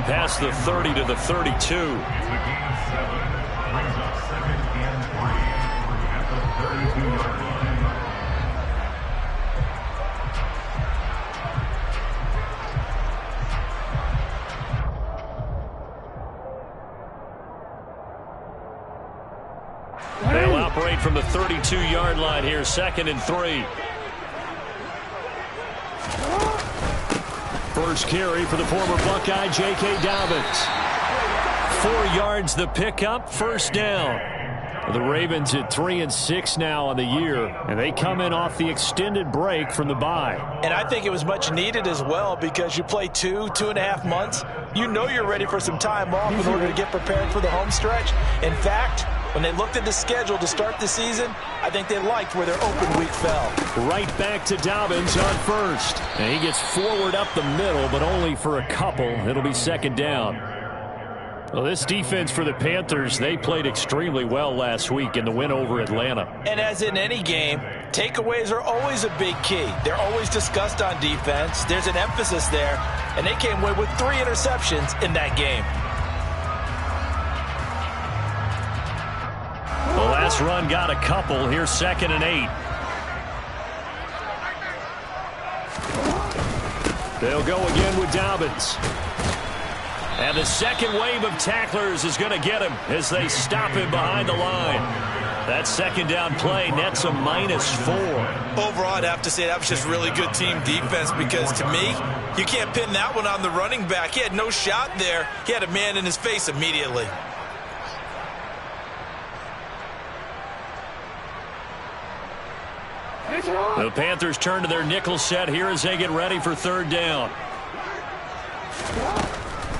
Past the 30 to the 32. They'll operate from the 32-yard line here, 2nd and 3. First carry for the former Buckeye, J.K. Dobbins. 4 yards the pickup, first down. The Ravens at 3-6 now on the year, and they come in off the extended break from the bye. And I think it was much needed as well because you play 2.5 months. You know you're ready for some time off in order to get prepared for the home stretch. In fact, when they looked at the schedule to start the season, I think they liked where their open week fell. Right back to Dobbins on first. And he gets forward up the middle, but only for a couple. It'll be 2nd down. Well, this defense for the Panthers, they played extremely well last week in the win over Atlanta. And as in any game, takeaways are always a big key. They're always discussed on defense. There's an emphasis there, and they came away with 3 interceptions in that game. The last run got a couple. Here's 2nd and 8. They'll go again with Dobbins. And the second wave of tacklers is going to get him as they stop him behind the line. That 2nd down play nets a -4. Overall, I'd have to say that was just really good team defense because, to me, you can't pin that one on the running back. He had no shot there. He had a man in his face immediately. The Panthers turn to their nickel set here as they get ready for 3rd down.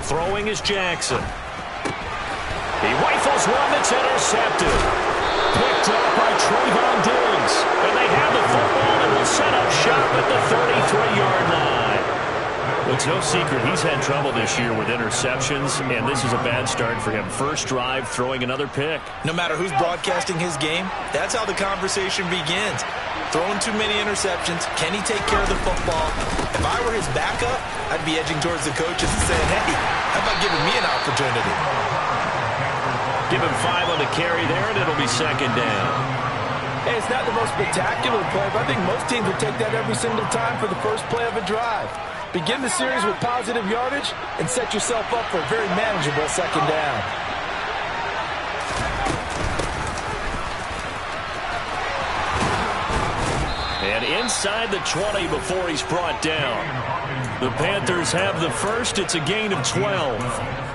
Throwing is Jackson. He rifles one that's intercepted. Picked up by Trayvon Diggs. And they have the football and will set up shop at the 33-yard line. It's no secret he's had trouble this year with interceptions, and this is a bad start for him. First drive, throwing another pick. No matter who's broadcasting his game, that's how the conversation begins. Throwing too many interceptions. Can he take care of the football? If I were his backup, I'd be edging towards the coaches and saying, hey, how about giving me an opportunity? Give him 5 on the carry there, and it'll be 2nd down. Hey, it's not the most spectacular play, but I think most teams would take that every single time for the first play of a drive. Begin the series with positive yardage and set yourself up for a very manageable 2nd down. And inside the 20 before he's brought down. The Panthers have the first. It's a gain of 12.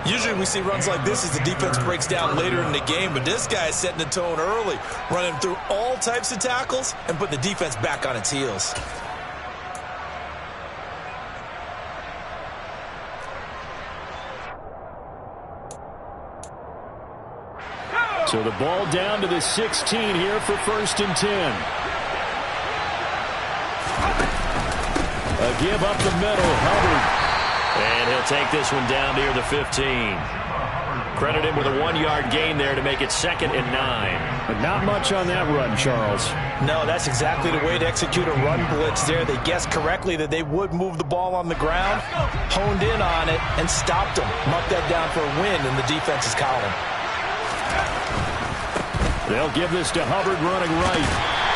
Usually we see runs like this as the defense breaks down later in the game, but this guy is setting the tone early, running through all types of tackles and putting the defense back on its heels. So the ball down to the 16 here for 1st and 10. A give up the middle, Hubbard. And he'll take this one down near the 15. Credit him with a 1-yard gain there to make it 2nd and 9. But not much on that run, Charles. No, that's exactly the way to execute a run blitz there. They guessed correctly that they would move the ball on the ground, honed in on it, and stopped them. Marked that down for a win in the defense's column. They'll give this to Hubbard running right.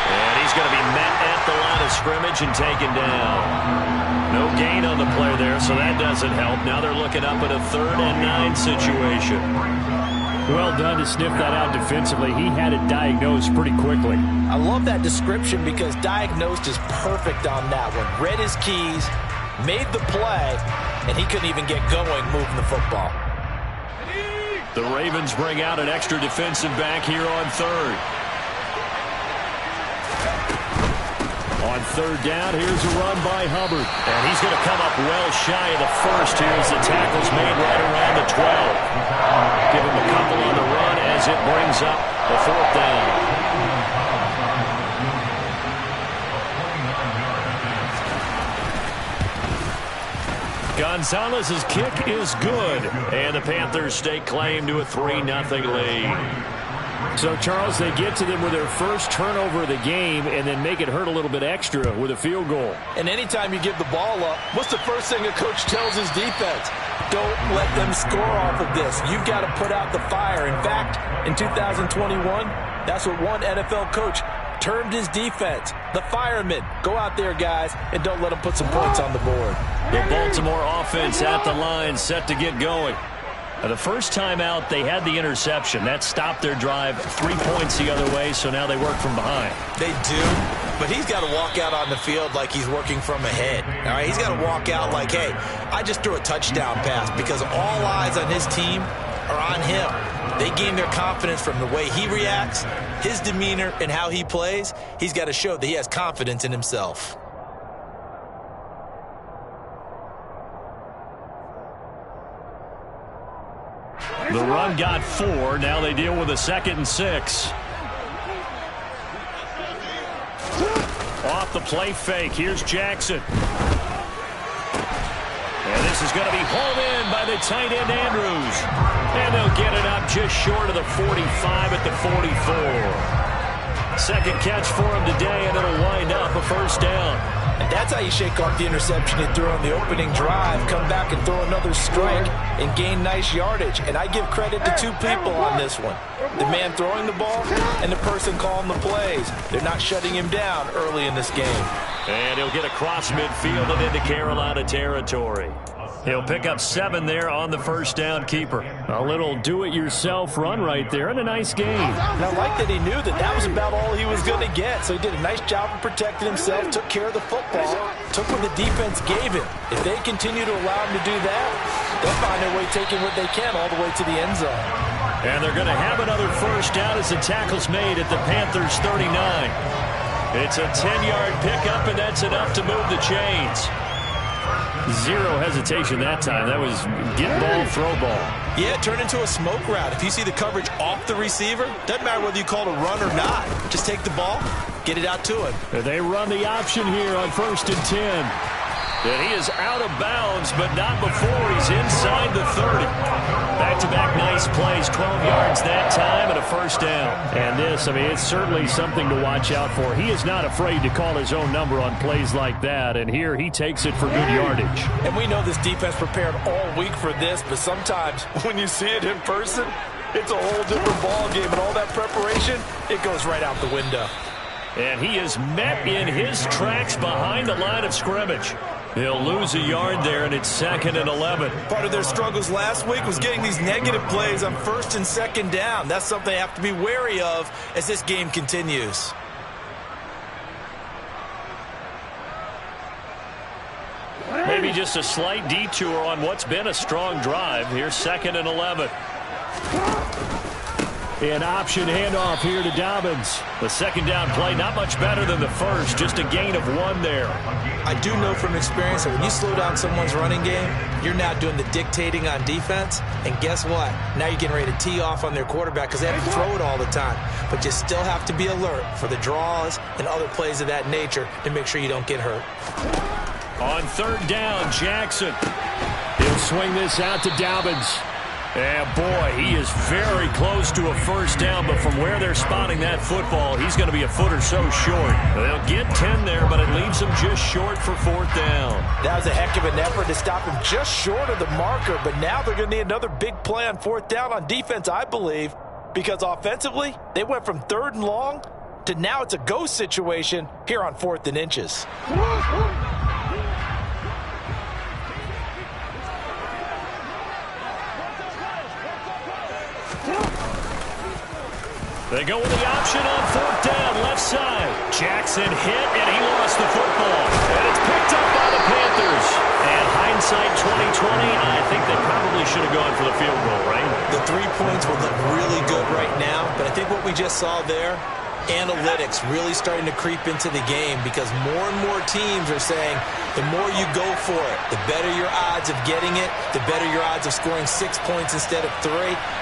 And he's going to be met at the line of scrimmage and taken down. No gain on the play there, so that doesn't help. Now they're looking up at a 3rd and 9 situation. Well done to sniff that out defensively. He had it diagnosed pretty quickly. I love that description because diagnosed is perfect on that one. Read his keys, made the play, and he couldn't even get going moving the football. The Ravens bring out an extra defensive back here on 3rd. On 3rd down, here's a run by Hubbard. And he's going to come up well shy of the first here as the tackle's made right around the 12. Give him a couple on the run as it brings up the 4th down. Gonzalez's kick is good, and the Panthers stake claim to a 3-0 lead. So, Charles, they get to them with their first turnover of the game and then make it hurt a little bit extra with a field goal. And anytime you give the ball up, what's the first thing a coach tells his defense? Don't let them score off of this. You've got to put out the fire. In fact, in 2021, that's what one NFL coach termed his defense. The firemen. Go out there, guys, and don't let them put some points on the board. The Baltimore offense at the line, set to get going. The first time out, they had the interception. That stopped their drive 3 points the other way, so now they work from behind. They do, but he's got to walk out on the field like he's working from ahead. All right, he's got to walk out like, hey, I just threw a touchdown pass, because all eyes on his team are on him. They gain their confidence from the way he reacts, his demeanor, and how he plays. He's got to show that he has confidence in himself. The run got 4. Now they deal with a 2nd and 6. Off the play fake. Here's Jackson. And this is going to be hauled in by the tight end Andrews. And they'll get it up just short of the 45 at the 44. Second catch for him today, and it'll wind up a first down. And that's how you shake off the interception he threw on the opening drive, come back and throw another strike and gain nice yardage. And I give credit to two people on this one. The man throwing the ball and the person calling the plays. They're not shutting him down early in this game. And he'll get across midfield and into Carolina territory. He'll pick up 7 there on the first down keeper. A little do-it-yourself run right there, and a nice game. And I like that he knew that that was about all he was going to get. So he did a nice job of protecting himself, took care of the football, took what the defense gave him. If they continue to allow him to do that, they'll find their way taking what they can all the way to the end zone. And they're going to have another first down as the tackle's made at the Panthers 39. It's a 10-yard pickup, and that's enough to move the chains. Zero hesitation that time. That was get ball, throw ball. Yeah, it turned into a smoke route. If you see the coverage off the receiver, doesn't matter whether you call it a run or not. Just take the ball, get it out to him. They run the option here on 1st and 10. And he is out of bounds, but not before he's inside the 30. Back-to-back nice plays, 12 yards that time and a first down. And this, I mean, it's certainly something to watch out for. He is not afraid to call his own number on plays like that, and here he takes it for good yardage. And we know this defense prepared all week for this, but sometimes when you see it in person, it's a whole different ball game, and all that preparation, it goes right out the window. And he is met in his tracks behind the line of scrimmage. He'll lose a yard there, and it's 2nd and 11. Part of their struggles last week was getting these negative plays on 1st and 2nd down. That's something they have to be wary of as this game continues. Maybe just a slight detour on what's been a strong drive. Here's 2nd and 11. An option handoff here to Dobbins. The second down play, not much better than the first, just a gain of 1 there. I do know from experience that when you slow down someone's running game, you're now doing the dictating on defense. And guess what? Now you're getting ready to tee off on their quarterback because they have to throw it all the time. But you still have to be alert for the draws and other plays of that nature to make sure you don't get hurt. On 3rd down, Jackson. He'll swing this out to Dobbins. And, boy, he is very close to a first down, but from where they're spotting that football, he's going to be a foot or so short. They'll get 10 there, but it leaves him just short for 4th down. That was a heck of an effort to stop him just short of the marker, but now they're going to need another big play on 4th down on defense, I believe, because offensively, they went from 3rd and long to now it's a go situation here on 4th and inches. They go with the option on 4th down, left side. Jackson hit, and he lost the football. And it's picked up by the Panthers. And hindsight 2020, I think they probably should have gone for the field goal, right? The 3 points will look really good right now, but I think what we just saw there, analytics really starting to creep into the game because more and more teams are saying the more you go for it, the better your odds of getting it, the better your odds of scoring 6 points instead of 3.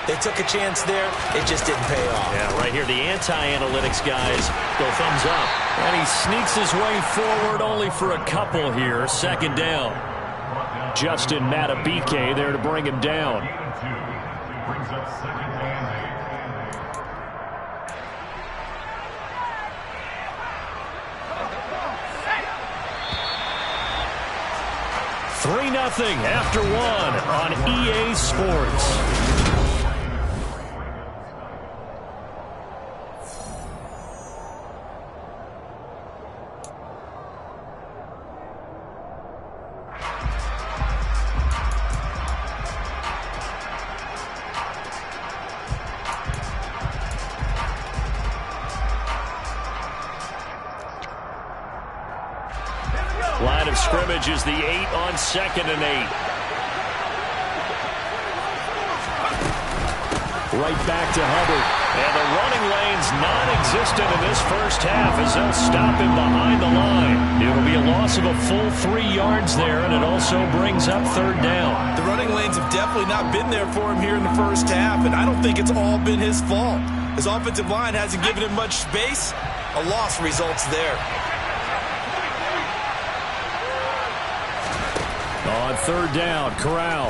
They took a chance there. It just didn't pay off. Yeah, right here, the anti-analytics guys go thumbs up. And he sneaks his way forward only for a couple here. 2nd down. Justin Matabike there to bring him down. 3-0 after 1 on EA Sports. Line of scrimmage is the 8 on 2nd and 8. Right back to Hubbard. And the running lane's non-existent in this first half as they'll stop him behind the line. It'll be a loss of a full 3 yards there, and it also brings up 3rd down. The running lanes have definitely not been there for him here in the first half, and I don't think it's all been his fault. His offensive line hasn't given him much space. A loss results there. On 3rd down, Corral.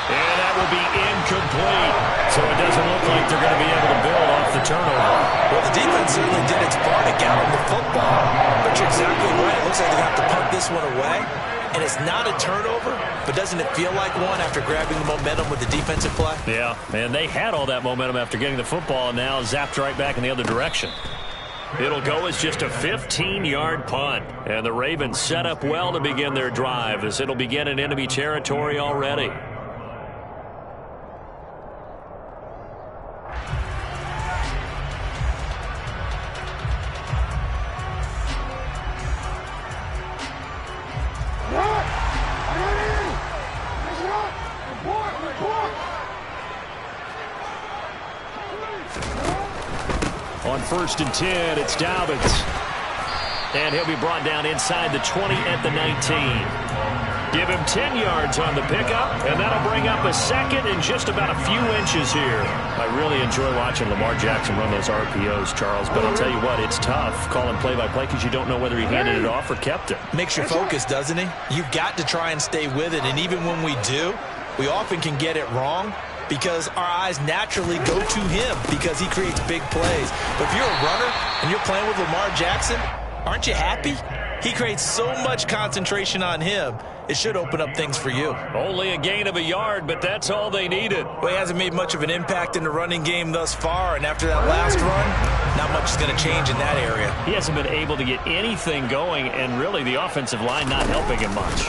And that will be incomplete. So it doesn't look like they're going to be able to build off the turnover. Well, the defense certainly did its part to get on the football. But you're exactly right. It looks like they're going to have to punt this one away. And it's not a turnover, but doesn't it feel like one after grabbing the momentum with the defensive play? Yeah, and they had all that momentum after getting the football, and now zapped right back in the other direction. It'll go as just a 15-yard punt. And the Ravens set up well to begin their drive as it'll begin in enemy territory already. On 1st and 10, it's Dobbins. And he'll be brought down inside the 20 at the 19. Give him 10 yards on the pickup, and that'll bring up a 2nd and just about a few inches here. I really enjoy watching Lamar Jackson run those RPOs, Charles, but I'll tell you what, it's tough calling play-by-play because you don't know whether he handed it off or kept it. Makes you focus, doesn't he? You've got to try and stay with it, and even when we do, we often can get it wrong, because our eyes naturally go to him because he creates big plays. But if you're a runner and you're playing with Lamar Jackson, aren't you happy? He creates so much concentration on him, it should open up things for you. Only a gain of a yard, but that's all they needed. Well, he hasn't made much of an impact in the running game thus far, and after that last run, not much is going to change in that area. He hasn't been able to get anything going, and really the offensive line not helping him much.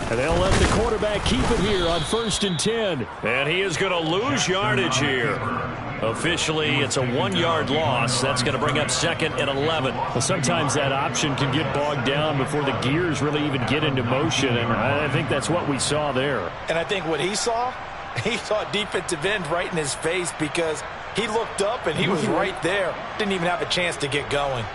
And they'll let the quarterback keep it here on 1st and 10. And he is going to lose yardage here. Officially, it's a 1-yard loss. That's going to bring up 2nd and 11. Well, sometimes that option can get bogged down before the gears really even get into motion, and I think that's what we saw there. And I think what he saw defensive end right in his face because he looked up and he was right there. Didn't even have a chance to get going.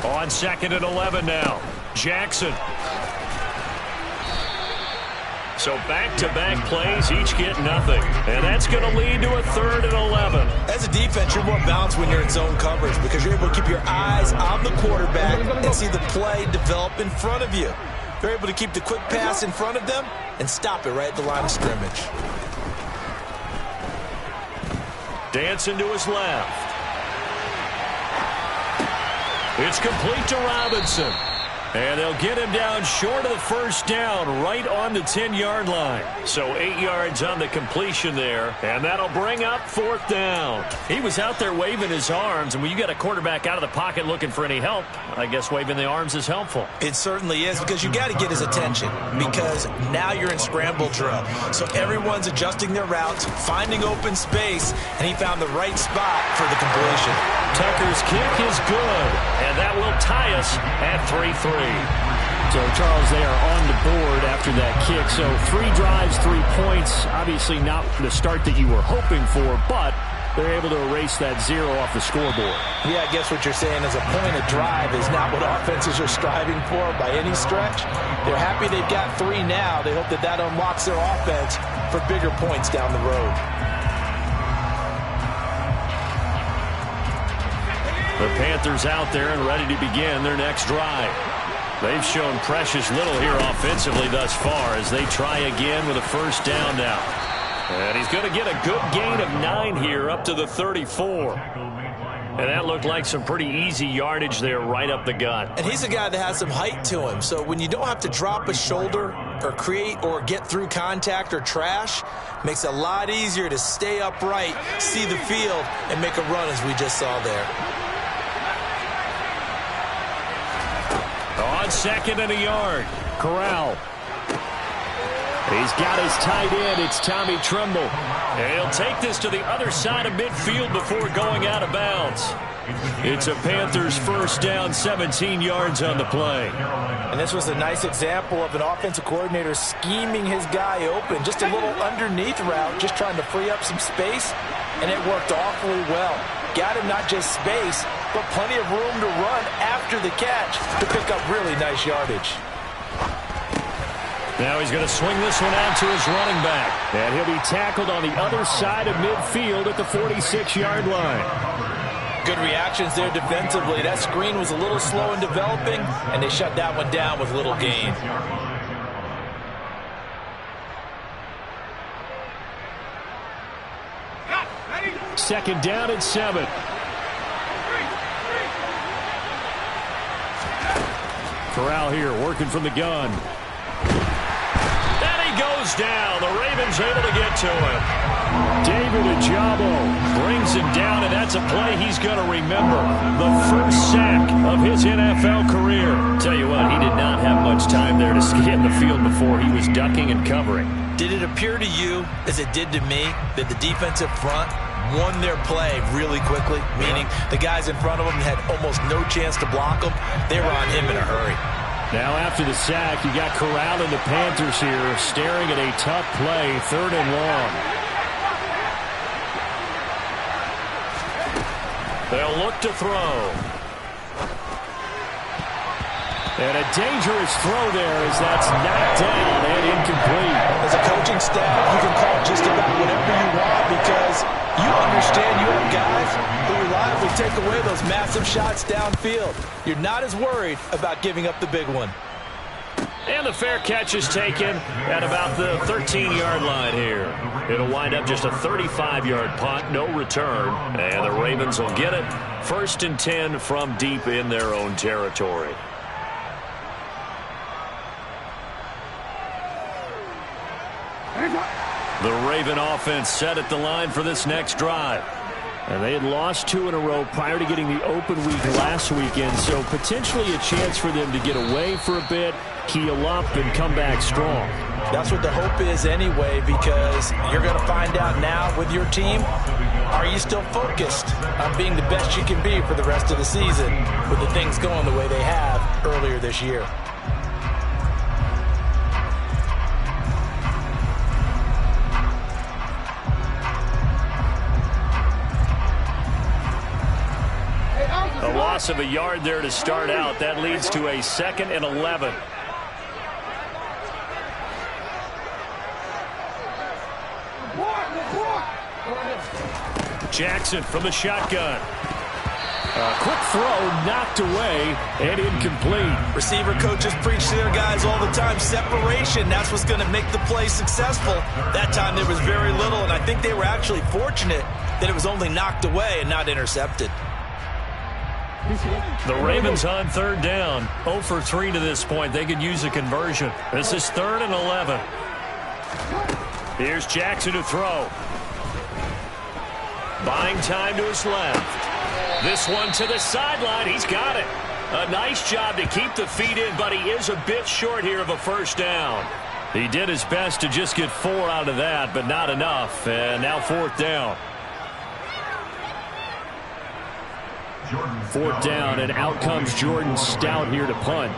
On 2nd and 11 now, Jackson. So back-to-back plays, each get nothing. And that's going to lead to a 3rd and 11. As a defense, you're more balanced when you're in zone coverage because you're able to keep your eyes on the quarterback and see the play develop in front of you. You're able to keep the quick pass in front of them and stop it right at the line of scrimmage. Dancing to his left. It's complete to Robinson. And they'll get him down short of the 1st down, right on the 10-yard line. So 8 yards on the completion there, and that'll bring up 4th down. He was out there waving his arms, and when you got a quarterback out of the pocket looking for any help, I guess waving the arms is helpful. It certainly is, because you got to get his attention, because now you're in scramble drill. So everyone's adjusting their routes, finding open space, and he found the right spot for the completion. Tucker's kick is good, and that will tie us at 3-3. So, Charles, they are on the board after that kick. So 3 drives, 3 points. Obviously not the start that you were hoping for, but they're able to erase that 0 off the scoreboard. Yeah, I guess what you're saying is a point of drive is not what offenses are striving for by any stretch. They're happy they've got 3 now. They hope that that unlocks their offense for bigger points down the road. The Panthers out there and ready to begin their next drive. They've shown precious little here offensively thus far as they try again with a first down now. And he's going to get a good gain of 9 here up to the 34. And that looked like some pretty easy yardage there right up the gut. And he's a guy that has some height to him. So when you don't have to drop a shoulder or create or get through contact or trash, makes it a lot easier to stay upright, see the field, and make a run as we just saw there. On 2nd and a yard, Corral. He's got his tight end. It's Tommy Tremble. And he'll take this to the other side of midfield before going out of bounds. It's a Panthers first down, 17 yards on the play. And this was a nice example of an offensive coordinator scheming his guy open. Just a little underneath route, just trying to free up some space, and it worked awfully well. Got him not just space, but plenty of room to run after the catch to pick up really nice yardage. Now he's going to swing this one out to his running back. And he'll be tackled on the other side of midfield at the 46-yard line. Good reactions there defensively. That screen was a little slow in developing, and they shut that one down with little gain. Second down and 7. Corral here working from the gun. And he goes down. The Ravens able to get to him. David Ajabo brings him down, and that's a play he's going to remember. The first sack of his NFL career. Tell you what, he did not have much time there to scan the field before he was ducking and covering. Did it appear to you, as it did to me, that the defensive front won their play really quickly? Meaning the guys in front of them had almost no chance to block them. They were on him in a hurry. Now after the sack, you got Corral and the Panthers here staring at a tough play, 3rd and long. They'll look to throw. And a dangerous throw there as that's knocked down and incomplete. As a coaching staff, you can call just about whatever you want because you understand you have guys who reliably take away those massive shots downfield. You're not as worried about giving up the big one. And the fair catch is taken at about the 13-yard line here. It'll wind up just a 35-yard punt, no return. And the Ravens will get it. 1st and 10 from deep in their own territory. The Raven offense set at the line for this next drive. And they had lost 2 in a row prior to getting the open week last weekend, so potentially a chance for them to get away for a bit, heal up, and come back strong. That's what the hope is anyway, because you're going to find out now with your team, are you still focused on being the best you can be for the rest of the season with the things going the way they have earlier this year? A loss of a yard there to start out. That leads to a 2nd and 11. Jackson from the shotgun. A quick throw knocked away and incomplete. Receiver coaches preach to their guys all the time. Separation, that's what's going to make the play successful. That time there was very little, and I think they were actually fortunate that it was only knocked away and not intercepted. The Ravens on 3rd down. 0 for 3 to this point. They could use a conversion. This is 3rd and 11. Here's Jackson to throw. Buying time to his left. This one to the sideline. He's got it. A nice job to keep the feet in, but he is a bit short here of a first down. He did his best to just get 4 out of that, but not enough. And now 4th down. 4th down, and out comes Jordan Stout here to punt.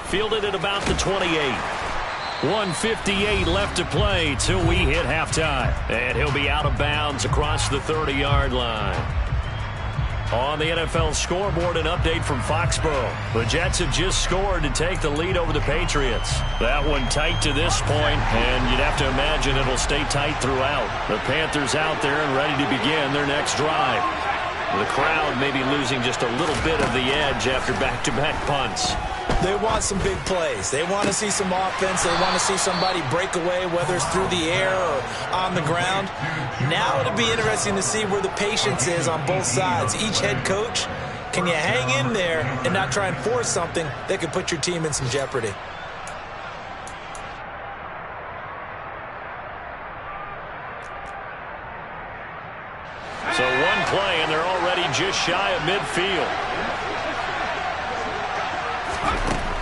Fielded at about the 28. 1:58 left to play till we hit halftime. And he'll be out of bounds across the 30-yard line. On the NFL scoreboard, an update from Foxborough. The Jets have just scored to take the lead over the Patriots. That one tight to this point, and you'd have to imagine it'll stay tight throughout. The Panthers out there and ready to begin their next drive. The crowd may be losing just a little bit of the edge after back-to-back punts. They want some big plays. They want to see some offense. They want to see somebody break away, whether it's through the air or on the ground. Now it'll be interesting to see where the patience is on both sides. Each head coach, can you hang in there and not try and force something that could put your team in some jeopardy? So one play, and they're already just shy of midfield.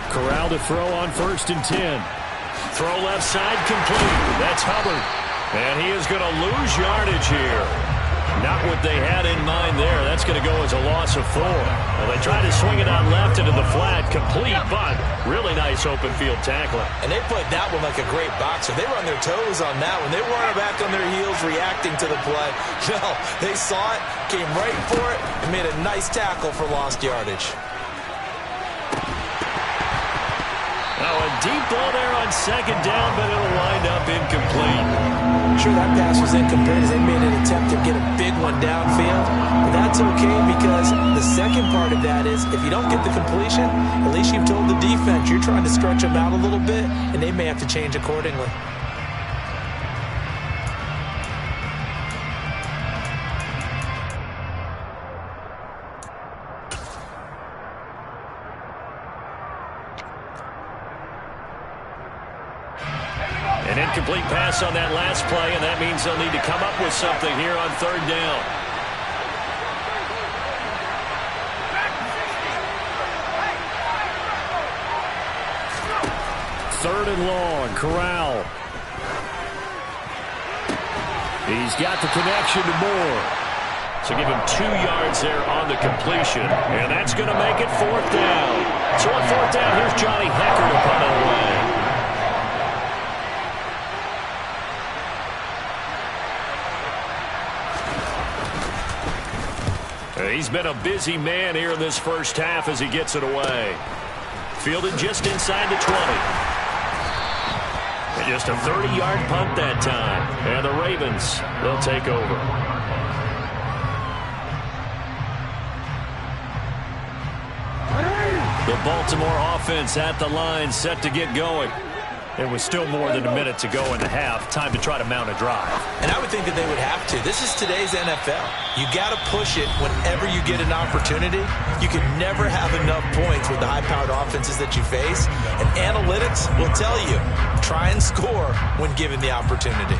Corral to throw on 1st and 10. Throw left side complete. That's Hubbard. And he is going to lose yardage here. Not what they had in mind there. That's going to go as a loss of 4. Well, they try to swing it on left into the flat. Complete, but really nice open field tackling. And they played that one like a great boxer. They were on their toes on that one. They weren't back on their heels reacting to the play. No, they saw it, came right for it, and made a nice tackle for lost yardage. Oh, a deep ball there on 2nd down, but it'll wind up incomplete. Sure, that pass was incomplete as they made an attempt to get a big one downfield. But that's okay because the second part of that is if you don't get the completion, at least you've told the defense you're trying to stretch them out a little bit, and they may have to change accordingly. An incomplete pass on that last play, and that means they'll need to come up with something here on 3rd down. Third and long, Corral. He's got the connection to Moore. So give him 2 yards there on the completion, and that's going to make it 4th down. So on 4th down, here's Johnny Hecker to punt it away. He's been a busy man here in this first half as he gets it away. Fielded just inside the 20. And just a 30-yard punt that time. And the Ravens, they'll take over. The Baltimore offense at the line, set to get going. There was still more than a minute to go in the half. Time to try to mount a drive. And I would think that they would have to. This is today's NFL. You got to push it whenever you get an opportunity. You can never have enough points with the high-powered offenses that you face. And analytics will tell you, try and score when given the opportunity.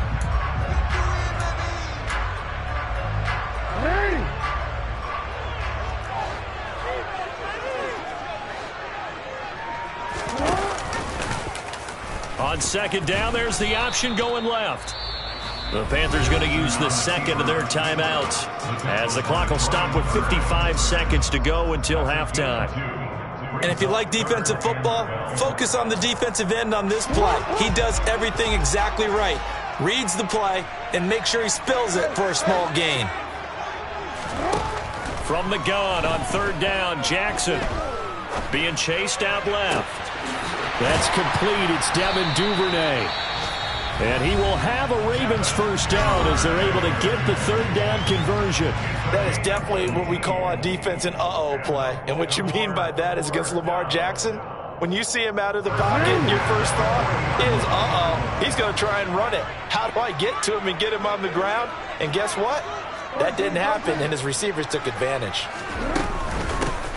On 2nd down, there's the option going left. The Panthers going to use the second of their timeouts as the clock will stop with 55 seconds to go until halftime. And if you like defensive football, focus on the defensive end on this play. He does everything exactly right. Reads the play and makes sure he spills it for a small gain. From the gun on 3rd down, Jackson being chased out left. That's complete. It's Devin Duvernay. And he will have a Ravens first down as they're able to get the 3rd down conversion. That is definitely what we call on defense an uh-oh play. And what you mean by that is against Lamar Jackson, when you see him out of the pocket, your first thought is, uh-oh, he's going to try and run it. How do I get to him and get him on the ground? And guess what? That didn't happen, and his receivers took advantage.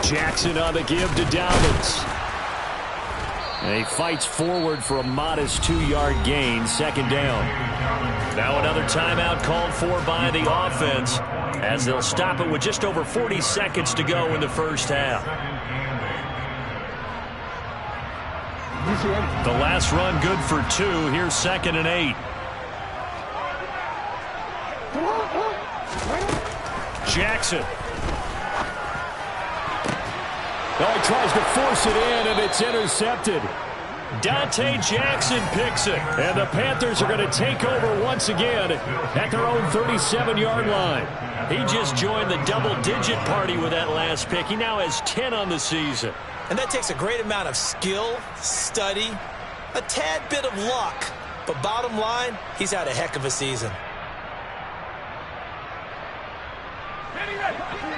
Jackson on the give to Dobbins. And he fights forward for a modest 2-yard gain, 2nd down. Now another timeout called for by the offense as they'll stop it with just over 40 seconds to go in the first half. The last run good for 2. Here's 2nd and 8. Jackson. Oh, he tries to force it in, and it's intercepted. Dante Jackson picks it. And the Panthers are going to take over once again at their own 37-yard line. He just joined the double-digit party with that last pick. He now has 10 on the season. And that takes a great amount of skill, study, a tad bit of luck. But bottom line, he's had a heck of a season.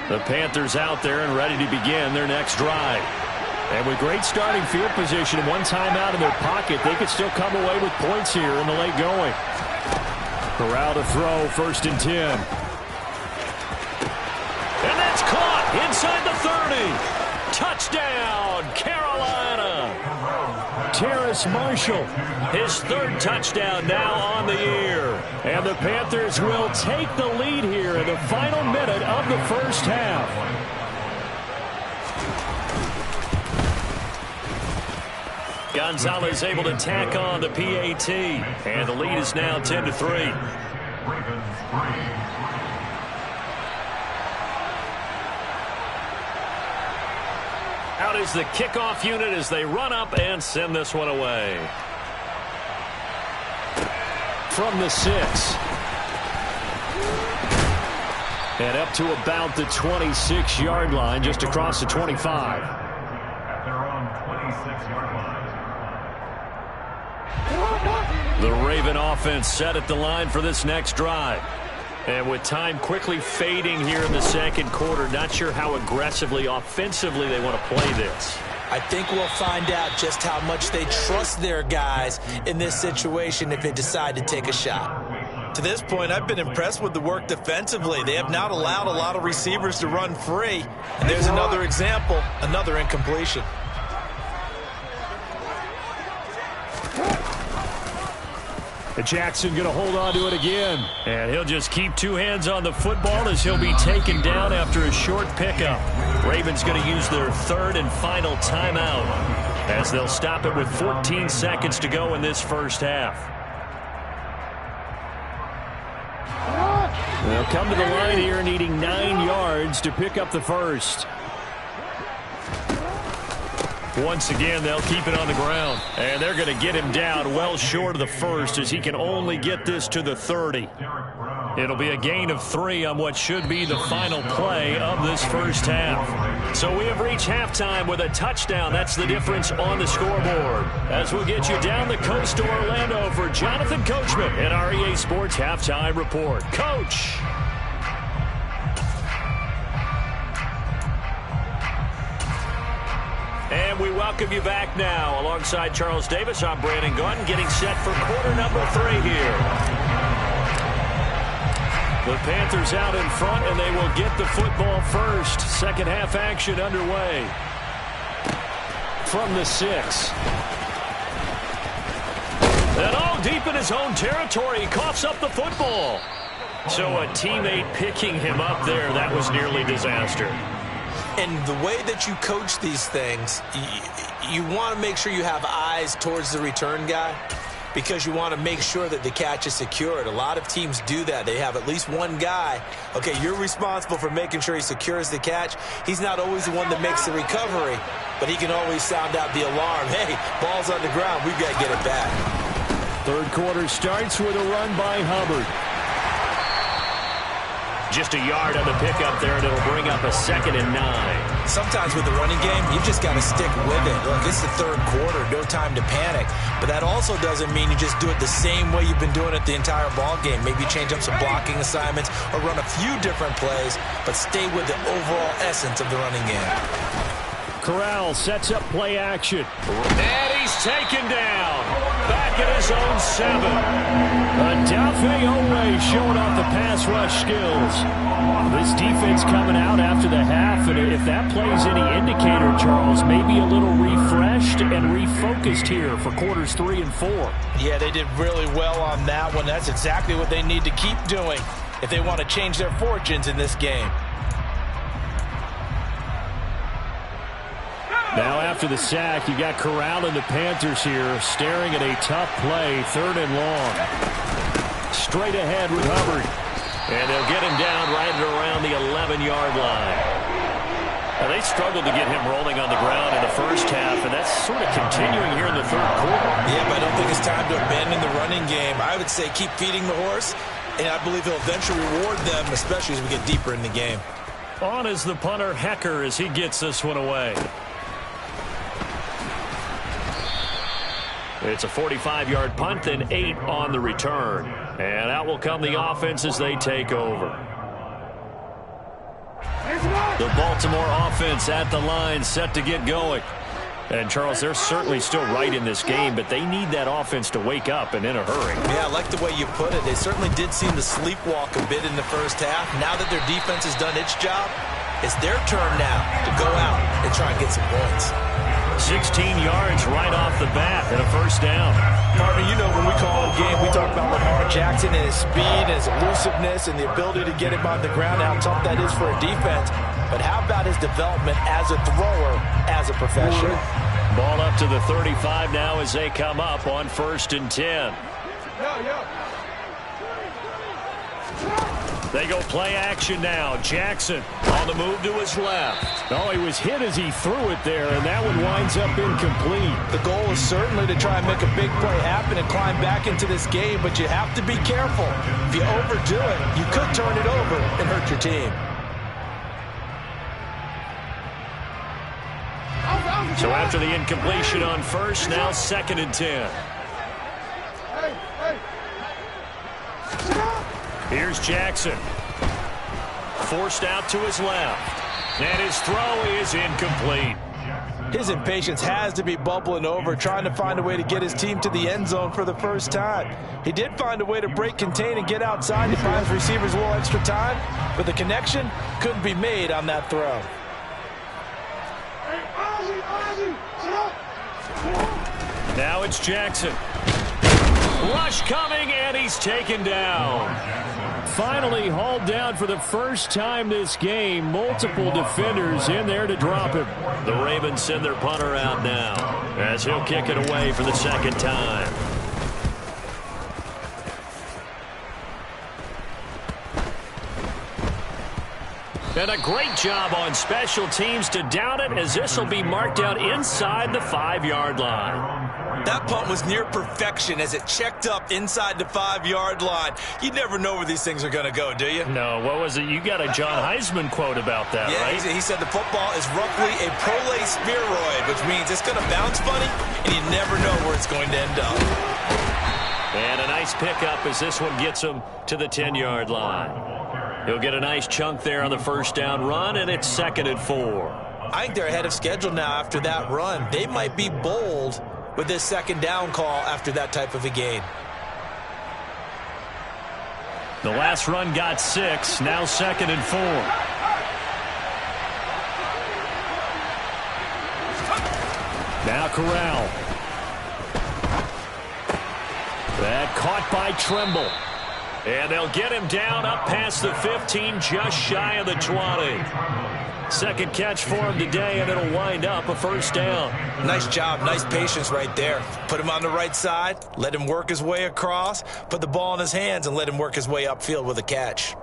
The Panthers out there and ready to begin their next drive. And with great starting field position and one timeout in their pocket, they could still come away with points here in the late going. Corral to throw, 1st and 10. And that's caught inside the 30. Touchdown, Carolina. Terrace Marshall, his 3rd touchdown now on the year. And the Panthers will take the lead here in the final minute of the first half. Gonzalez able to tack on the PAT. And the lead is now 10-3. Out is the kickoff unit as they run up and send this one away. From the 6. And up to about the 26-yard line, just across the 25. At their own 26-yard line. The Raven offense set at the line for this next drive. And with time quickly fading here in the second quarter, not sure how aggressively, offensively they want to play this. I think we'll find out just how much they trust their guys in this situation if they decide to take a shot. To this point, I've been impressed with the work defensively. They have not allowed a lot of receivers to run free. And there's another example, another incompletion. Jackson going to hold on to it again. And he'll just keep 2 hands on the football as he'll be taken down after a short pickup. Ravens going to use their 3rd and final timeout as they'll stop it with 14 seconds to go in this first half. They'll come to the line here needing 9 yards to pick up the first. Once again, they'll keep it on the ground. And they're going to get him down well short of the first as he can only get this to the 30. It'll be a gain of 3 on what should be the final play of this first half. So we have reached halftime with a touchdown. That's the difference on the scoreboard. As we'll get you down the coast to Orlando for Jonathan Coachman and our EA Sports Halftime Report. Coach! And we welcome you back now. Alongside Charles Davis, I'm Brandon Gunn, getting set for quarter number 3 here. The Panthers out in front, and they will get the football first. Second half action underway. From the 6. And all deep in his own territory, he coughs up the football. So a teammate picking him up there, that was nearly disaster. And the way that you coach these things, you want to make sure you have eyes towards the return guy because you want to make sure that the catch is secured. A lot of teams do that. They have at least one guy. Okay, you're responsible for making sure he secures the catch. He's not always the one that makes the recovery, but he can always sound out the alarm. Hey, ball's on the ground. We've got to get it back. Third quarter starts with a run by Hubbard. Just a yard on the pickup there, and it'll bring up a 2nd and 9. Sometimes with the running game, you've just got to stick with it. Look, it's the third quarter, no time to panic. But that also doesn't mean you just do it the same way you've been doing it the entire ball game. Maybe change up some blocking assignments or run a few different plays, but stay with the overall essence of the running game. Corral sets up play action. And he's taken down. Back at his own 7. Adafe Owe showing off the pass rush skills. This defense coming out after the half, and if that plays any indicator, Charles, maybe a little refreshed and refocused here for quarters 3 and 4. Yeah, they did really well on that one. That's exactly what they need to keep doing if they want to change their fortunes in this game. Now after the sack, you got Corral and the Panthers here staring at a tough play, 3rd and long. Straight ahead with Hubbard. And they'll get him down right at around the 11-yard line. They struggled to get him rolling on the ground in the first half, and that's sort of continuing here in the third quarter. Yeah, but I don't think it's time to abandon the running game. I would say keep feeding the horse, and I believe he'll eventually reward them, especially as we get deeper in the game. On is the punter, Hecker, as he gets this one away. It's a 45-yard punt and 8 on the return. And out will come the offense as they take over. The Baltimore offense at the line, set to get going. And, Charles, they're certainly still right in this game, but they need that offense to wake up and in a hurry. Yeah, I like the way you put it. They certainly did seem to sleepwalk a bit in the first half. Now that their defense has done its job, it's their turn now to go out and try and get some points. 16 yards right off the bat and a first down. Partner, you know when we call a game, we talk about Lamar Jackson and his speed and his elusiveness and the ability to get him on the ground, how tough that is for a defense. But how about his development as a thrower, as a professional? Ball up to the 35 now as they come up on 1st and 10. They go play action now. Jackson on the move to his left. Oh, he was hit as he threw it there, and that one winds up incomplete. The goal is certainly to try and make a big play happen and climb back into this game, but you have to be careful. If you overdo it, you could turn it over and hurt your team. So after the incompletion on first, now 2nd and 10. Here's Jackson. Forced out to his left. And his throw is incomplete. His impatience has to be bubbling over, trying to find a way to get his team to the end zone for the first time. He did find a way to break, contain, and get outside. He finds receivers a little extra time, but the connection couldn't be made on that throw. Now it's Jackson. Rush coming, and he's taken down. Finally hauled down for the first time this game. Multiple defenders in there to drop him. The Ravens send their punter out now as he'll kick it away for the second time. And a great job on special teams to down it, as this will be marked out inside the 5-yard line. That punt was near perfection as it checked up inside the 5-yard line. You never know where these things are going to go, do you? No, what was it? You got a John Heisman quote about that, right? Yeah, he said the football is roughly a prolate spheroid, which means it's going to bounce funny, and you never know where it's going to end up. And a nice pickup as this one gets him to the 10-yard line. He'll get a nice chunk there on the first down run, and it's 2nd and 4. I think they're ahead of schedule now after that run. They might be bold with this second down call after that type of a gain. The last run got 6, now 2nd and 4. Now Corral. That caught by Tremble. And they'll get him down up past the 15, just shy of the 20. Second catch for him today, and it'll wind up a first down. Nice job, nice patience right there. Put him on the right side, let him work his way across, put the ball in his hands, and let him work his way upfield with a catch.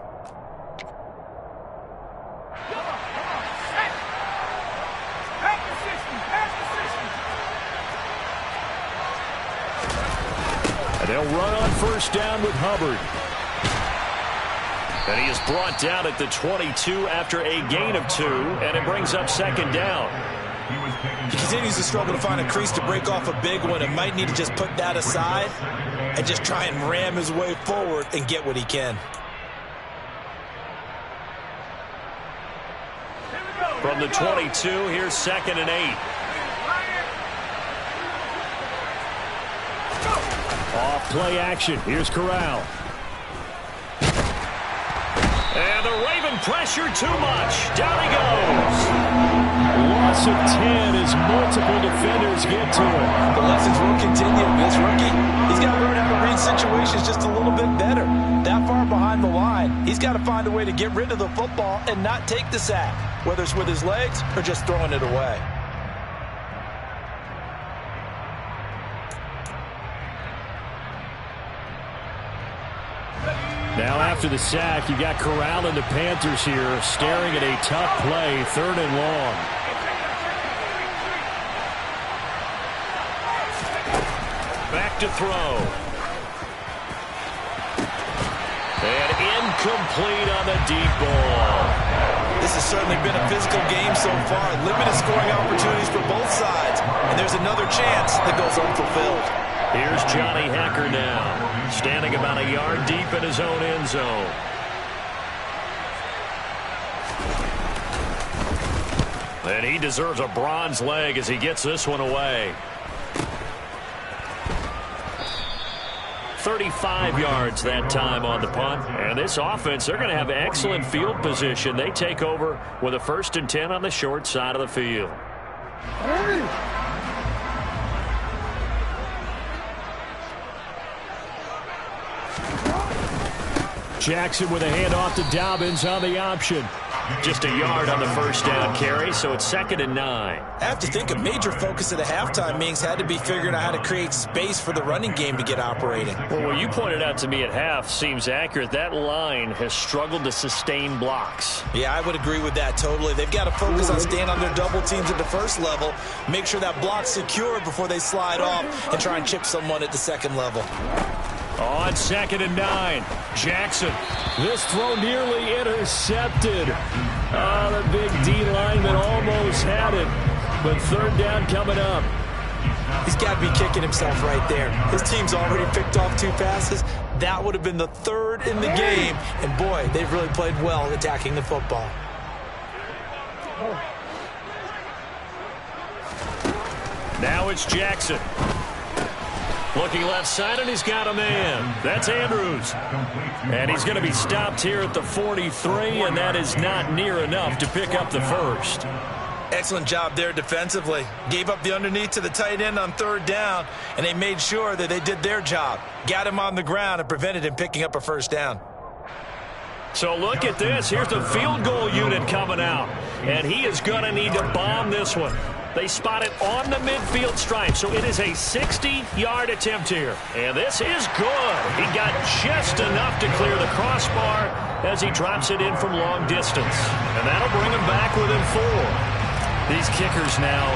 And they'll run on first down with Hubbard. And he is brought down at the 22 after a gain of 2, and it brings up 2nd down. He continues to struggle to find a crease to break off a big one, and might need to just put that aside and just try and ram his way forward and get what he can. From the 22, here's 2nd and 8. Off play action. Here's Corral. And the Raven pressure too much. Down he goes. Loss of 10 as multiple defenders get to him. The lessons will continue. This rookie, he's got to learn how to read situations just a little bit better. That far behind the line, he's got to find a way to get rid of the football and not take the sack, whether it's with his legs or just throwing it away. Now after the sack. You got corralling the Panthers here, staring at a tough play, 3rd and long. Back to throw. And incomplete on the deep ball. This has certainly been a physical game so far. Limited scoring opportunities for both sides. And there's another chance that goes unfulfilled. Here's Johnny Hacker now, standing about a yard deep in his own end zone. And he deserves a bronze leg as he gets this one away. 35 yards that time on the punt. And this offense, they're going to have excellent field position. They take over with a 1st and 10 on the short side of the field. Jackson with a handoff to Dobbins on the option. Just a yard on the 1st down carry, so it's 2nd and 9. I have to think a major focus of the halftime meetings had to be figuring out how to create space for the running game to get operating. Well, what you pointed out to me at half seems accurate. That line has struggled to sustain blocks. Yeah, I would agree with that totally. They've got to focus on staying on their double teams at the 1st level, make sure that block's secure before they slide off and try and chip someone at the 2nd level. On 2nd and 9, Jackson. This throw nearly intercepted. The big D lineman almost had it, but 3rd down coming up. He's got to be kicking himself right there. His team's already picked off 2 passes. That would have been the 3rd in the game. And, boy, they've really played well attacking the football. Now it's Jackson. Looking left side, and he's got a man. That's Andrews. And he's going to be stopped here at the 43, and that is not near enough to pick up the 1st. Excellent job there defensively. Gave up the underneath to the tight end on 3rd down, and they made sure that they did their job. Got him on the ground and prevented him picking up a 1st down. So look at this. Here's the field goal unit coming out, and he is going to need to bomb this one. They spot it on the midfield stripe, so it is a 60-yard attempt here. And this is good. He got just enough to clear the crossbar as he drops it in from long distance. And that'll bring him back within 4. These kickers now,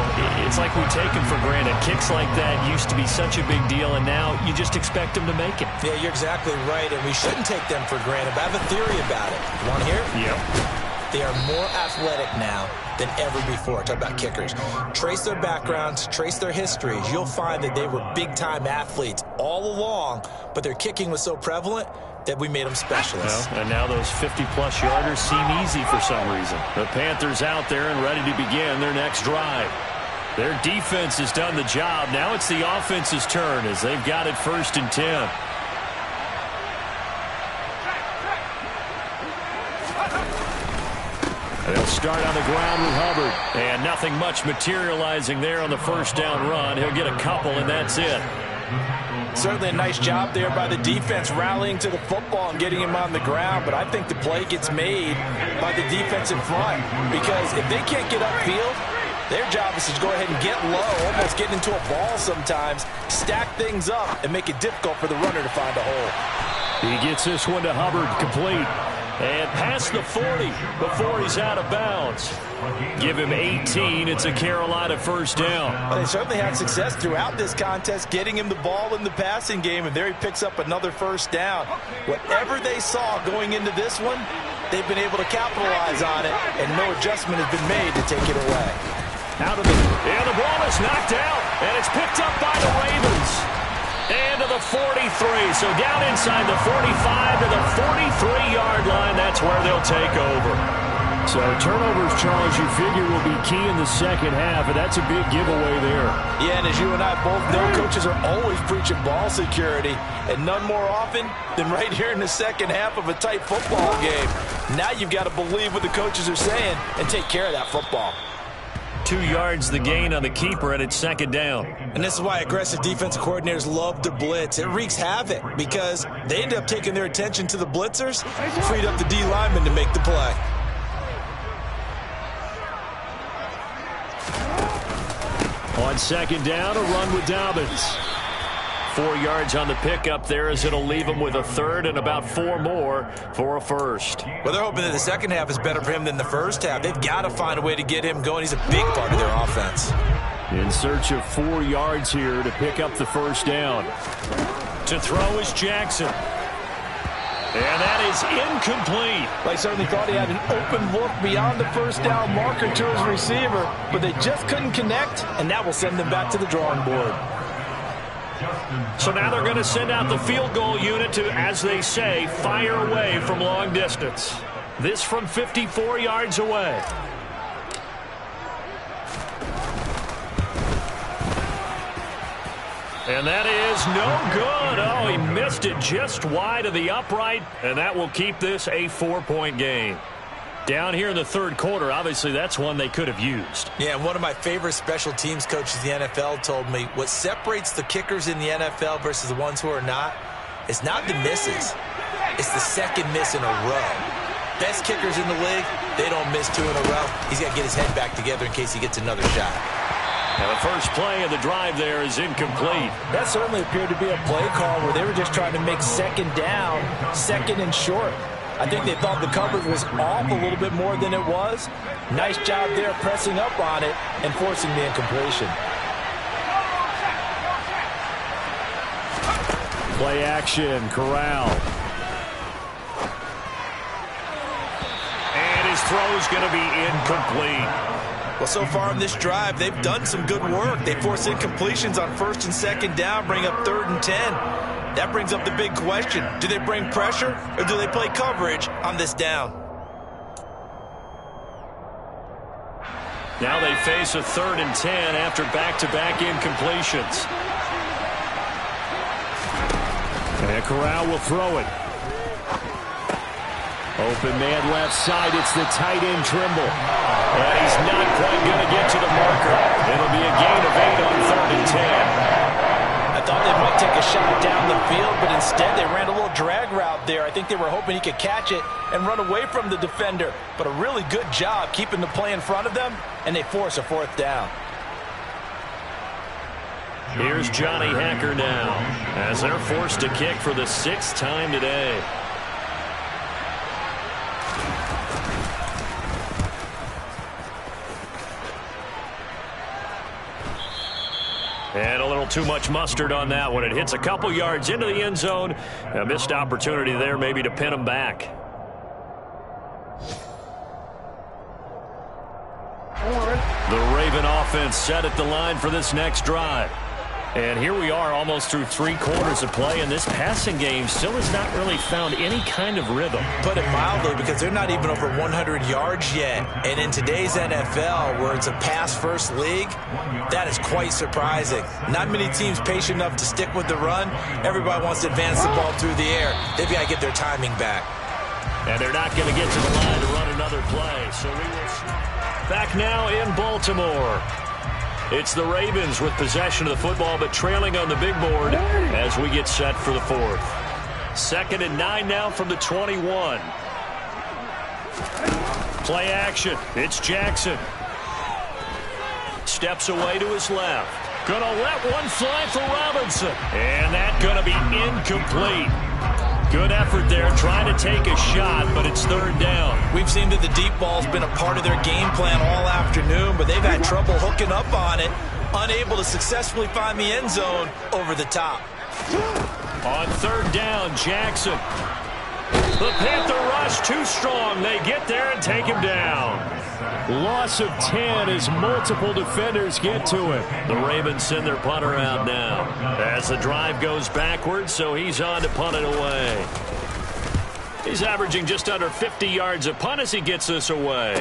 it's like we take them for granted. Kicks like that used to be such a big deal, and now you just expect them to make it. Yeah, you're exactly right, and we shouldn't take them for granted. But I have a theory about it. You want to hear it? Yep. They are more athletic now than ever before. Talk about kickers. Trace their backgrounds, trace their histories. You'll find that they were big-time athletes all along, but their kicking was so prevalent that we made them specialists. Well, and now those 50-plus yarders seem easy for some reason. The Panthers out there and ready to begin their next drive. Their defense has done the job. Now it's the offense's turn as they've got it 1st and 10. They'll start on the ground with Hubbard. And nothing much materializing there on the 1st down run. He'll get a couple, and that's it. Certainly a nice job there by the defense rallying to the football and getting him on the ground. But I think the play gets made by the defense in front. Because if they can't get upfield, their job is to go ahead and get low, almost get into a ball sometimes, stack things up, and make it difficult for the runner to find a hole. He gets this one to Hubbard, complete. And past the 40 before he's out of bounds. Give him 18. It's a Carolina 1st down. Well, they certainly had success throughout this contest, getting him the ball in the passing game, and there he picks up another 1st down. Whatever they saw going into this one, they've been able to capitalize on it, and no adjustment has been made to take it away. And the ball is knocked out, and it's picked up by the Ravens. And to the 43, so down inside the 45 to the 43-yard line. That's where they'll take over. So turnovers, Charles, you figure will be key in the 2nd half, and that's a big giveaway there. Yeah, and as you and I both know, coaches are always preaching ball security, and none more often than right here in the 2nd half of a tight football game. Now you've got to believe what the coaches are saying and take care of that football. 2 yards the gain on the keeper, and it's 2nd down. And this is why aggressive defensive coordinators love to blitz. It wreaks havoc because they end up taking their attention to the blitzers, freed up the D lineman to make the play. On 2nd down, a run with Dobbins. 4 yards on the pickup there, as it'll leave him with a third and about 4 more for a first. Well, they're hoping that the second half is better for him than the first half. They've got to find a way to get him going. He's a big part of their offense. In search of 4 yards here to pick up the first down. To throw is Jackson. And that is incomplete. They certainly thought he had an open look beyond the first down marker to his receiver, but they just couldn't connect, and that will send them back to the drawing board. So now they're going to send out the field goal unit to, as they say, fire away from long distance. This from 54 yards away. And that is no good. Oh, he missed it just wide of the upright, and that will keep this a 4-point game. Down here in the third quarter, obviously that's one they could have used. Yeah, and one of my favorite special teams coaches in the NFL told me what separates the kickers in the NFL versus the ones who are not is not the misses. It's the second miss in a row. Best kickers in the league, they don't miss 2 in a row. He's got to get his head back together in case he gets another shot. And the first play of the drive there is incomplete. That certainly appeared to be a play call where they were just trying to make second down, second and short. I think they thought the coverage was off a little bit more than it was. Nice job there pressing up on it and forcing the incompletion. Play action, Corral. And his throw is going to be incomplete. Well, so far in this drive, they've done some good work. They force incompletions on first and second down, bring up 3rd and 10. That brings up the big question. Do they bring pressure or do they play coverage on this down? Now they face a 3rd and 10 after back-to-back incompletions. And Corral will throw it. Open man left side. It's the tight end Trimble. And he's not quite going to get to the marker. It'll be a gain of 8 on 3rd and 10. I thought they might take a shot down the field, but instead they ran a little drag route there. I think they were hoping he could catch it and run away from the defender. But a really good job keeping the play in front of them, and they force a 4th down. Here's Johnny Hacker now, as they're forced to kick for the 6th time today. And a little too much mustard on that one. It hits a couple yards into the end zone. A missed opportunity there maybe to pin them back. The Raven offense set at the line for this next drive. And here we are almost through 3 quarters of play, and this passing game still has not really found any kind of rhythm. Put it mildly, because they're not even over 100 yards yet. And in today's NFL, where it's a pass-first league, that is quite surprising. Not many teams patient enough to stick with the run. Everybody wants to advance the ball through the air. They've got to get their timing back. And they're not going to get to the line to run another play. So we will back now in Baltimore. It's the Ravens with possession of the football, but trailing on the big board as we get set for the 4th. 2nd and 9 now from the 21. Play action. It's Jackson. Steps away to his left. Gonna let one fly for Robinson. And that's gonna be incomplete. Good effort there, trying to take a shot, but it's 3rd down. We've seen that the deep ball's been a part of their game plan all afternoon, but they've had trouble hooking up on it, unable to successfully find the end zone over the top. On 3rd down, Jackson. The Panther rush too strong. They get there and take him down. Loss of 10 as multiple defenders get to him. The Ravens send their punter out now as the drive goes backwards, so he's on to punt it away. He's averaging just under 50 yards a punt as he gets this away.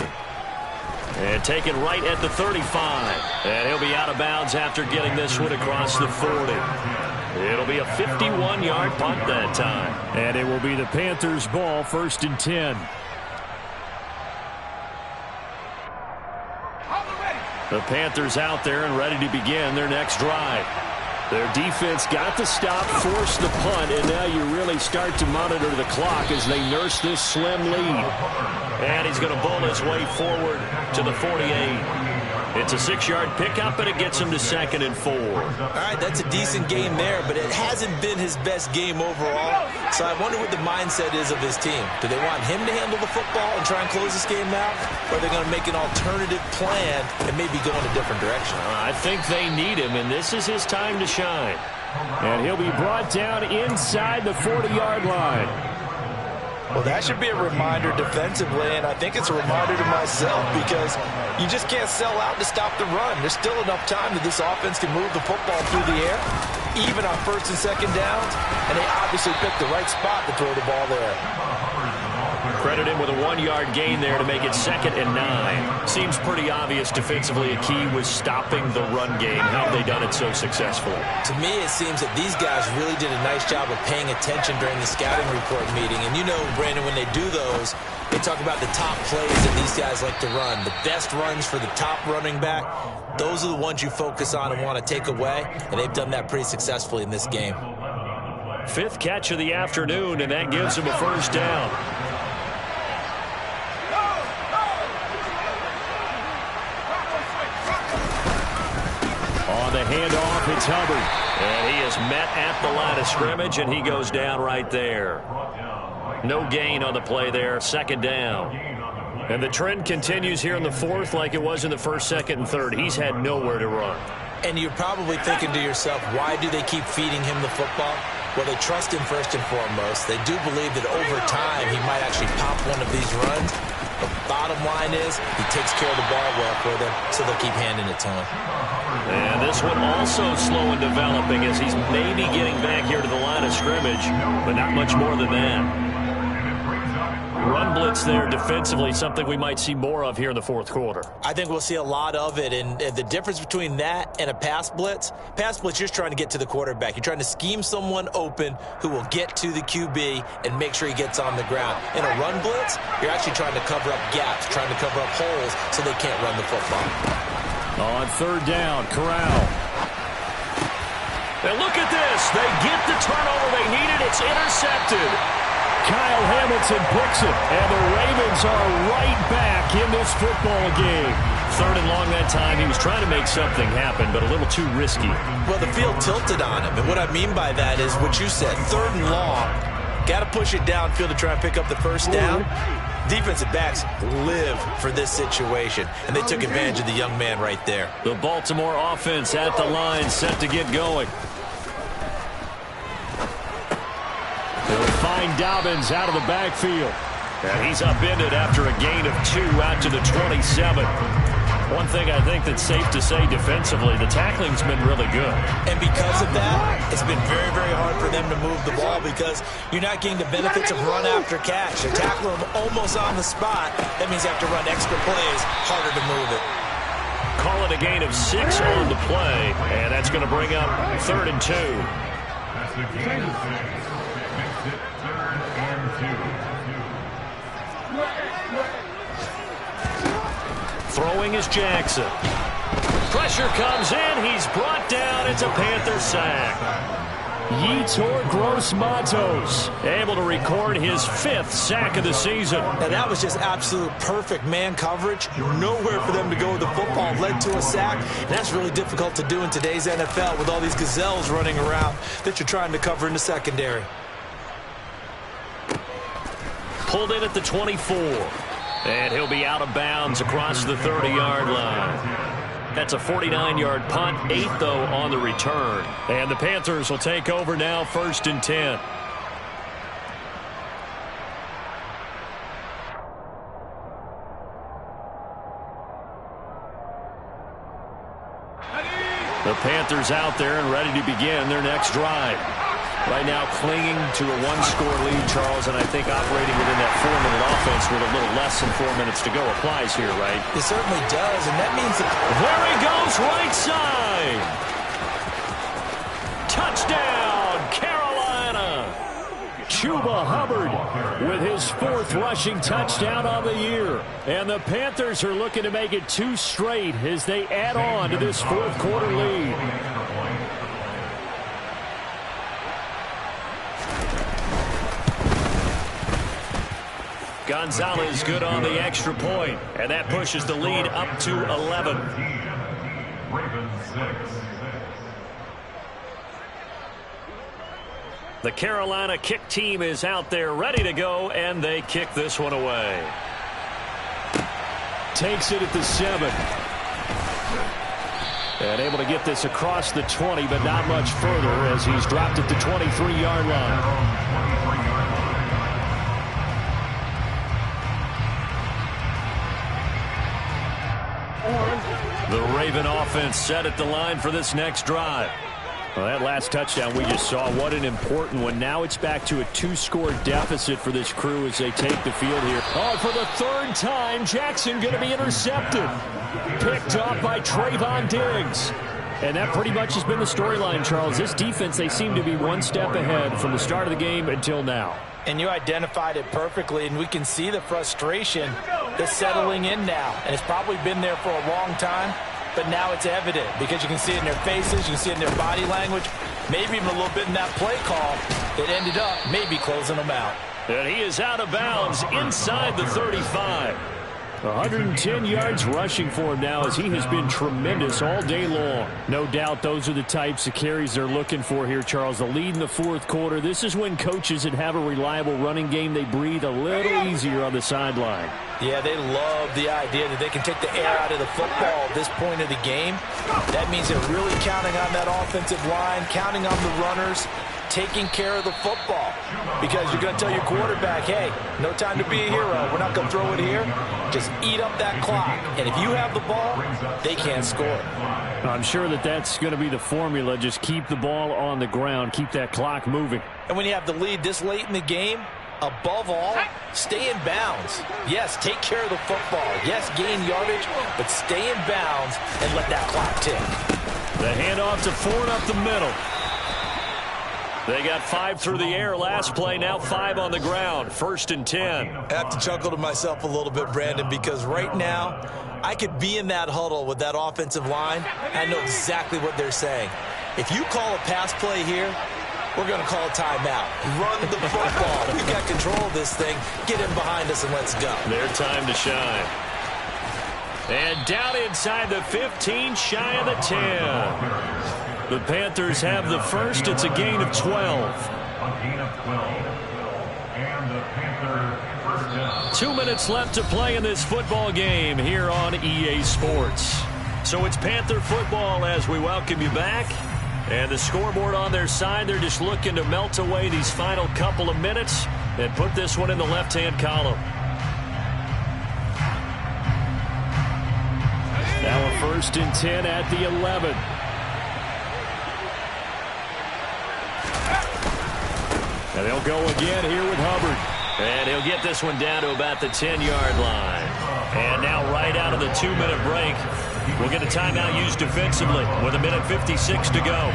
And taken right at the 35. And he'll be out of bounds after getting this one across the 40. It'll be a 51-yard punt that time. And it will be the Panthers' ball, 1st and 10. The Panthers out there and ready to begin their next drive. Their defense got the stop, forced the punt, and now you really start to monitor the clock as they nurse this slim lead. And he's going to bowl his way forward to the 48. It's a 6-yard pickup, and it gets him to 2nd and 4. All right, that's a decent game there, but it hasn't been his best game overall. So I wonder what the mindset is of his team. Do they want him to handle the football and try and close this game out? Or are they going to make an alternative plan and maybe go in a different direction? I think they need him, and this is his time to shine. And he'll be brought down inside the 40-yard line. Well, that should be a reminder defensively, and I think it's a reminder to myself because you just can't sell out to stop the run. There's still enough time that this offense can move the football through the air, even on 1st and 2nd downs, and they obviously picked the right spot to throw the ball there. Credit him with a 1-yard gain there to make it 2nd and 9. Seems pretty obvious defensively a key was stopping the run game. How have they done it so successfully? To me, it seems that these guys really did a nice job of paying attention during the scouting report meeting. And you know, Brandon, when they do those, they talk about the top plays that these guys like to run. The best runs for the top running back, those are the ones you focus on and want to take away. And they've done that pretty successfully in this game. 5th catch of the afternoon, and that gives him a 1st down. The handoff, it's Hubbard. And he is met at the line of scrimmage, and he goes down right there. No gain on the play there, 2nd down. And the trend continues here in the 4th like it was in the 1st, 2nd, and 3rd. He's had nowhere to run. And you're probably thinking to yourself, why do they keep feeding him the football? Well, they trust him first and foremost. They do believe that over time he might actually pop one of these runs. The bottom line is he takes care of the ball well for them, so they'll keep handing it to him. And this one also slow in developing as he's maybe getting back here to the line of scrimmage, but not much more than that. Run blitz there defensively, something we might see more of here in the 4th quarter. I think we'll see a lot of it, and the difference between that and a pass blitz, you're just trying to get to the quarterback. You're trying to scheme someone open who will get to the QB and make sure he gets on the ground. In a run blitz, you're actually trying to cover up gaps, trying to cover up holes so they can't run the football. On 3rd down, Corral. And look at this. They get the turnover they needed. It's intercepted. Kyle Hamilton picks it, and the Ravens are right back in this football game. 3rd and long that time. He was trying to make something happen, but a little too risky. Well, the field tilted on him, and what I mean by that is what you said, 3rd and long. Got to push it downfield to try and pick up the 1st down. Defensive backs live for this situation, and they took advantage of the young man right there. The Baltimore offense at the line, set to get going. They'll find Dobbins out of the backfield. And he's upended after a gain of 2 out to the 27. One thing I think that's safe to say defensively, the tackling's been really good. And because of that, it's been very, very hard for them to move the ball because you're not getting the benefits of run after catch. They tackle them almost on the spot. That means they have to run extra plays, harder to move it. Call it a gain of 6 on the play, and that's going to bring up 3rd and 2. That's the gain of 6. Makes it 3rd and 2. Throwing is Jackson. Pressure comes in. He's brought down. It's a Panther sack. Yetur Gross-Matos able to record his 5th sack of the season. And that was just absolute perfect man coverage. Nowhere for them to go with the football. Led to a sack. And that's really difficult to do in today's NFL with all these gazelles running around that you're trying to cover in the secondary. Pulled in at the 24. And he'll be out of bounds across the 30-yard line. That's a 49-yard punt, 8, though, on the return. And the Panthers will take over now, 1st and 10. The Panthers out there and ready to begin their next drive. Right now clinging to a 1-score lead, Charles, and I think operating within that 4-minute offense with a little less than 4 minutes to go applies here, right? It certainly does, and that means that... There he goes, right side! Touchdown, Carolina! Chuba Hubbard with his 4th rushing touchdown on the year. And the Panthers are looking to make it 2 straight as they add on to this 4th quarter lead. Gonzalez good on the extra point, and that pushes the lead up to 11. Ravens 6. The Carolina kick team is out there ready to go, and they kick this one away. Takes it at the 7. And able to get this across the 20, but not much further as he's dropped at the 23-yard line. The Raven offense set at the line for this next drive. Well, that last touchdown we just saw, what an important one. Now it's back to a 2-score deficit for this crew as they take the field here. Oh, for the 3rd time, Jackson going to be intercepted. Picked off by Trayvon Diggs. And that pretty much has been the storyline, Charles. This defense, they seem to be one step ahead from the start of the game until now. And you identified it perfectly, and we can see the frustration that's settling in now. And it's probably been there for a long time, but now it's evident because you can see it in their faces, you can see it in their body language, maybe even a little bit in that play call that ended up maybe closing them out. And he is out of bounds inside the 35. 110 yards rushing for him now as he has been tremendous all day long. No doubt those are the types of carries they're looking for here, Charles. The lead in the 4th quarter. This is when coaches that have a reliable running game, they breathe a little easier on the sideline. Yeah, they love the idea that they can take the air out of the football at this point of the game. That means they're really counting on that offensive line, counting on the runners, taking care of the football. Because you're going to tell your quarterback, hey, no time to be a hero. We're not going to throw it here. Just eat up that clock. And if you have the ball, they can't score. I'm sure that that's going to be the formula. Just keep the ball on the ground. Keep that clock moving. And when you have the lead this late in the game, above all, stay in bounds. Yes, take care of the football. Yes, gain yardage, but stay in bounds and let that clock tick. The handoff to Ford up the middle. They got 5 through the air last play, now 5 on the ground. 1st and 10. I have to chuckle to myself a little bit, Brandon, because right now I could be in that huddle with that offensive line. I know exactly what they're saying. If you call a pass play here, we're going to call a timeout. Run the football. We've got control of this thing. Get in behind us and let's go. Their time to shine. And down inside the 15, shy of the 10. The Panthers have the first. It's a gain of 12. A gain of 12. And the Panthers first down. 2 minutes left to play in this football game here on EA Sports. So it's Panther football as we welcome you back. And the scoreboard on their side, they're just looking to melt away these final couple of minutes and put this one in the left-hand column. Now a 1st and 10 at the 11. And they'll go again here with Hubbard. And he'll get this one down to about the 10-yard line. And now right out of the 2-minute break, we'll get a timeout used defensively with 1:56 to go.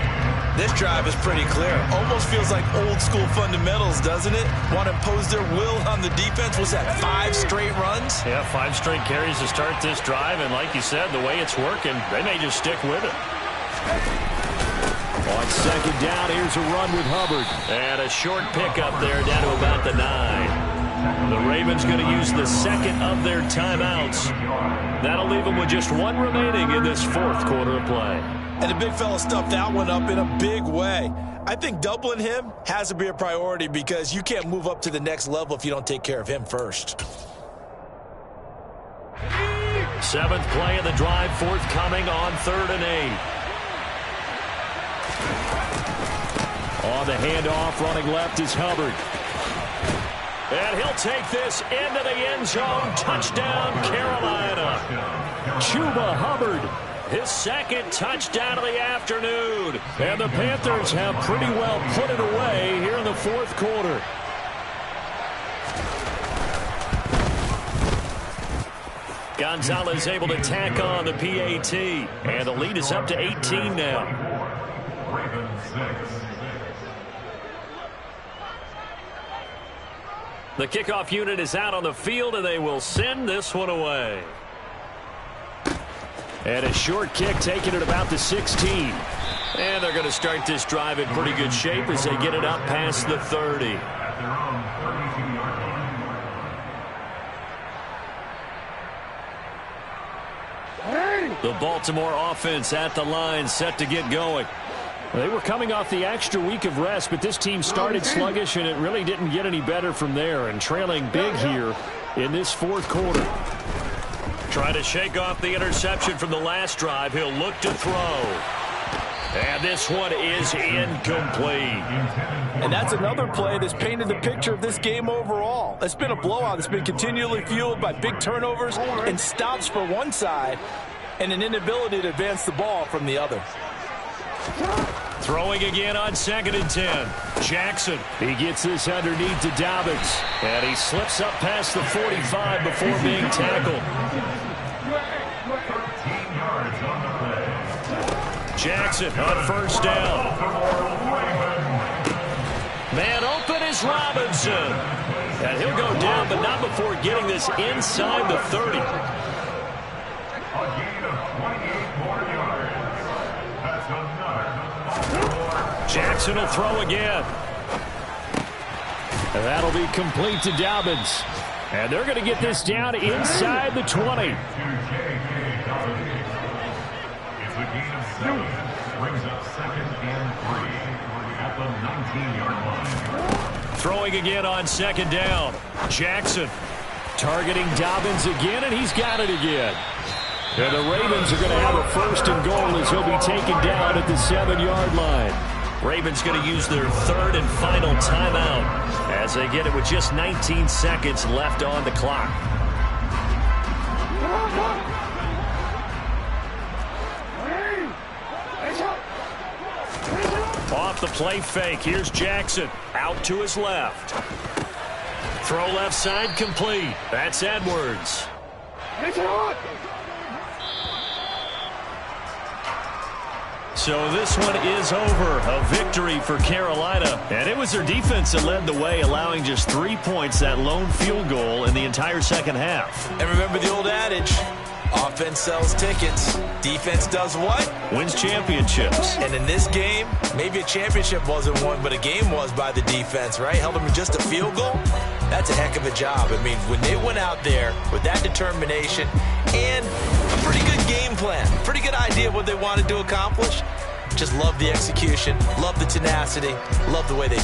This drive is pretty clear. Almost feels like old school fundamentals, doesn't it? Want to impose their will on the defense. Was that 5 straight runs? Yeah, 5 straight carries to start this drive. And like you said, the way it's working, they may just stick with it. On 2nd down, here's a run with Hubbard. And a short pickup there down to about the 9. The Ravens going to use the 2nd of their timeouts. That'll leave them with just 1 remaining in this 4th quarter of play. And the big fella stuffed that one up in a big way. I think doubling him has to be a priority because you can't move up to the next level if you don't take care of him first. 7th play of the drive, forthcoming on 3rd and 8. On the handoff, running left is Hubbard. And he'll take this into the end zone. Touchdown, Carolina. Chuba Hubbard, his 2nd touchdown of the afternoon. And the Panthers have pretty well put it away here in the 4th quarter. Gonzalez able to tack on the PAT. And the lead is up to 18 now. Ravens 6. The kickoff unit is out on the field, and they will send this one away. And a short kick taken at about the 16. And they're going to start this drive in pretty good shape as they get it up past the 30. At their own 32-yard line. The Baltimore offense at the line, set to get going. Well, they were coming off the extra week of rest, but this team started sluggish, and it really didn't get any better from there, and trailing big here in this fourth quarter. Trying to shake off the interception from the last drive. He'll look to throw. And this one is incomplete. And that's another play that's painted the picture of this game overall. It's been a blowout. It's been continually fueled by big turnovers and stops for one side and an inability to advance the ball from the other. Throwing again on 2nd and 10. Jackson. He gets this underneath to Dobbins. And he slips up past the 45 before being tackled. 13 yards on the play. Jackson on first down. Man open is Robinson. And he'll go down, but not before getting this inside the 30. A gain of 28 more yards. That's another. Jackson will throw again. And that'll be complete to Dobbins. And they're going to get this down inside the 20. It's a gain of 7. Brings up 2nd and 3 at the 19-yard line. Throwing again on 2nd down. Jackson Targeting Dobbins again, and he's got it again. And the Ravens are going to have a 1st and goal as he'll be taken down at the 7-yard line. Ravens going to use their 3rd and final timeout as they get it with just 19 seconds left on the clock. Off the play fake. Here's Jackson. Out to his left. Throw left side complete. That's Edwards. So this one is over. A victory for Carolina. And it was their defense that led the way, allowing just 3 points, that lone field goal in the entire second half. And remember the old adage, offense sells tickets. Defense does what? Wins championships. And in this game, maybe a championship wasn't won, but a game was by the defense, right? Held them in just a field goal. That's a heck of a job. I mean, when they went out there with that determination and a pretty good game plan, pretty good idea of what they wanted to accomplish, just love the execution, love the tenacity, love the way they